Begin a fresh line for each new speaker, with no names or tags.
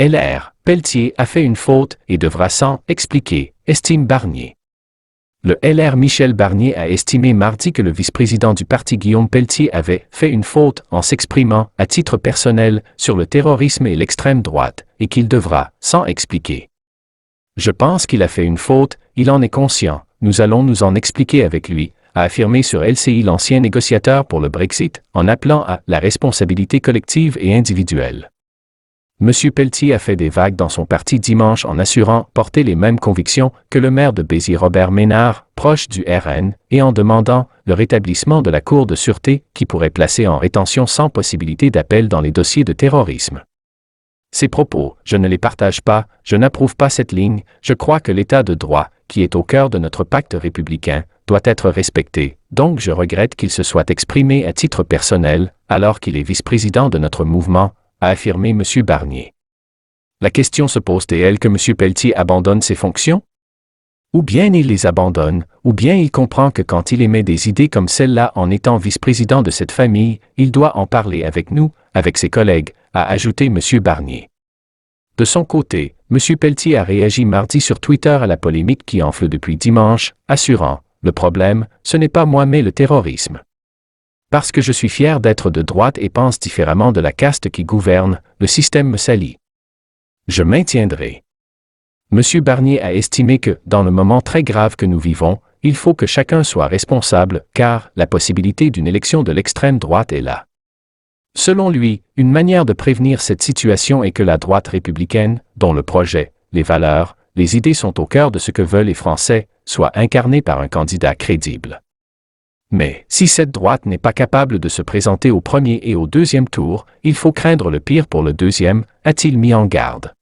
LR, Pelletier a fait une faute et devra s'en expliquer, estime Barnier. Le LR Michel Barnier a estimé mardi que le vice-président du parti Guillaume Pelletier avait fait une faute en s'exprimant, à titre personnel, sur le terrorisme et l'extrême droite, et qu'il devra s'en expliquer. Je pense qu'il a fait une faute, il en est conscient, nous allons nous en expliquer avec lui, a affirmé sur LCI l'ancien négociateur pour le Brexit, en appelant à la responsabilité collective et individuelle. M. Pelletier a fait des vagues dans son parti dimanche en assurant porter les mêmes convictions que le maire de Béziers Robert Ménard, proche du RN, et en demandant le rétablissement de la Cour de sûreté qui pourrait placer en rétention sans possibilité d'appel dans les dossiers de terrorisme. Ces propos, je ne les partage pas, je n'approuve pas cette ligne, je crois que l'état de droit, qui est au cœur de notre pacte républicain, doit être respecté, donc je regrette qu'il se soit exprimé à titre personnel, alors qu'il est vice-président de notre mouvement, a affirmé M. Barnier. La question se pose-t-elle que M. Pelletier abandonne ses fonctions? Ou bien il les abandonne, ou bien il comprend que quand il émet des idées comme celle-là en étant vice-président de cette famille, il doit en parler avec nous, avec ses collègues, a ajouté M. Barnier. De son côté, M. Pelletier a réagi mardi sur Twitter à la polémique qui enfle depuis dimanche, assurant « Le problème, ce n'est pas moi mais le terrorisme. Parce que je suis fier d'être de droite et pense différemment de la caste qui gouverne, le système me salit. Je maintiendrai. » M. Barnier a estimé que, dans le moment très grave que nous vivons, il faut que chacun soit responsable, car la possibilité d'une élection de l'extrême droite est là. Selon lui, une manière de prévenir cette situation est que la droite républicaine, dont le projet, les valeurs, les idées sont au cœur de ce que veulent les Français, soit incarnée par un candidat crédible. Mais, si cette droite n'est pas capable de se présenter au premier et au deuxième tour, il faut craindre le pire pour le deuxième, a-t-il mis en garde.